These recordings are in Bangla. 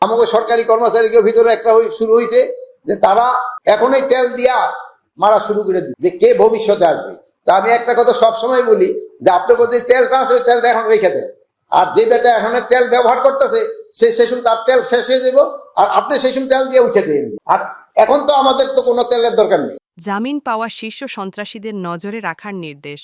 আমাকে সরকারি কর্মচারীকে ভিতরে একটা শুরু হয়েছে যে তারা এখনই তেল দিয়া মারা শুরু করে দিচ্ছে যে কে ভবিষ্যতে আসবে। তা আমি একটা কথা সবসময় বলি যে আপনার যে তেলটা আছে ওই তেলটা এখন রেখে দেন, আর যে বেটা এখন তেল ব্যবহার করতেছে সেই সময় তার তেল শেষ হয়ে যাব, আর আপনি সেই সময় তেল দিয়ে উঠে দেন। আর এখন তো আমাদের তো কোনো তেলের দরকার নেই। জামিন পাওয়া শীর্ষ সন্ত্রাসীদের নজরে রাখার নির্দেশ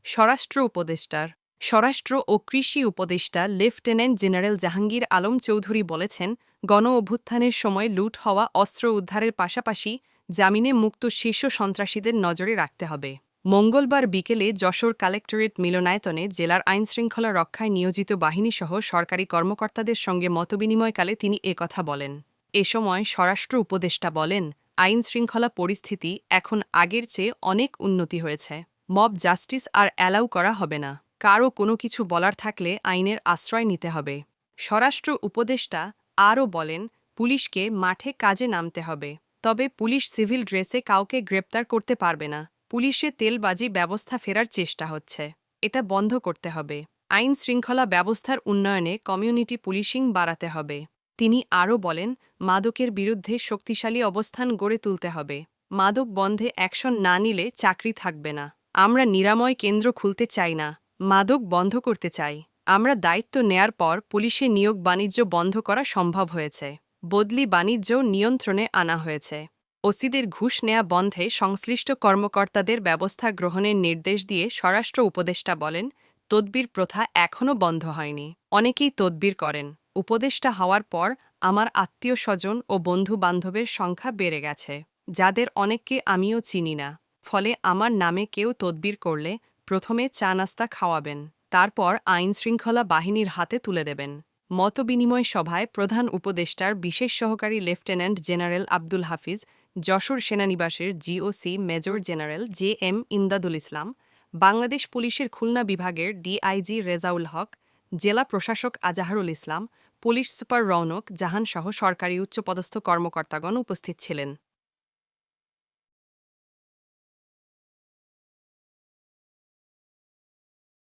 স্বরাষ্ট্র উপদেষ্টার। স্বরাষ্ট্র ও কৃষি উপদেষ্টা লেফটেন্যান্ট জেনারেল জাহাঙ্গীর আলম চৌধুরী বলেছেন, গণ অভ্যুত্থানের সময় লুট হওয়া অস্ত্র উদ্ধারের পাশাপাশি জামিনে মুক্ত শীর্ষ সন্ত্রাসীদের নজরে রাখতে হবে। মঙ্গলবার বিকেলে যশোর কালেক্টরেট মিলনায়তনে জেলার আইনশৃঙ্খলা রক্ষায় নিয়োজিত বাহিনীসহ সরকারি কর্মকর্তাদের সঙ্গে মতবিনিময়কালে তিনি একথা বলেন। এ সময় স্বরাষ্ট্র উপদেষ্টা বলেন, আইনশৃঙ্খলা পরিস্থিতি এখন আগের চেয়ে অনেক উন্নতি হয়েছে। মব জাস্টিস আর অ্যালাউ করা হবে না। কারও কোনো কিছু বলার থাকলে আইনের আশ্রয় নিতে হবে। স্বরাষ্ট্র উপদেষ্টা আরও বলেন, পুলিশকে মাঠে কাজে নামতে হবে। তবে পুলিশ সিভিল ড্রেসে কাউকে গ্রেপ্তার করতে পারবে না। পুলিশে তেলবাজি ব্যবস্থা ফেরার চেষ্টা হচ্ছে, এটা বন্ধ করতে হবে। আইন শৃঙ্খলা ব্যবস্থার উন্নয়নে কমিউনিটি পুলিশিং বাড়াতে হবে। তিনি আরও বলেন, মাদকের বিরুদ্ধে শক্তিশালী অবস্থান গড়ে তুলতে হবে। মাদক বন্ধে অ্যাকশন না নিলে চাকরি থাকবে না। আমরা নিরাময় কেন্দ্র খুলতে চাই না, মাদক বন্ধ করতে চাই। আমরা দায়িত্ব নেয়ার পর পুলিশে নিয়োগ বাণিজ্য বন্ধ করা সম্ভব হয়েছে। বদলি বাণিজ্য নিয়ন্ত্রণে আনা হয়েছে। ওসিদের ঘুষ নেয়া বন্ধে সংশ্লিষ্ট কর্মকর্তাদের ব্যবস্থা গ্রহণের নির্দেশ দিয়ে স্বরাষ্ট্র উপদেষ্টা বলেন, তদবির প্রথা এখনও বন্ধ হয়নি। অনেকেই তদবির করেন। উপদেষ্টা হওয়ার পর আমার আত্মীয় স্বজন ও বন্ধু বান্ধবের সংখ্যা বেড়ে গেছে, যাদের অনেককে আমিও চিনি না। ফলে আমার নামে কেউ তদবির করলে প্রথমে চা নাস্তা খাওয়াবেন, তারপর আইনশৃঙ্খলা বাহিনীর হাতে তুলে দেবেন। মতবিনিময় সভায় প্রধান উপদেষ্টার বিশেষ সহকারী লেফটেন্যান্ট জেনারেল আব্দুল হাফিজ, যশোর সেনানিবাসের GOC major general J M Imdadul Islam, Bangladesh পুলিশের খুলনা বিভাগের ডিআইজি রেজাউল হক, জেলা প্রশাসক আজাহারুল ইসলাম, পুলিশ সুপার রৌনক জাহানসহ সরকারি উচ্চপদস্থ কর্মকর্তাগণ উপস্থিত ছিলেন।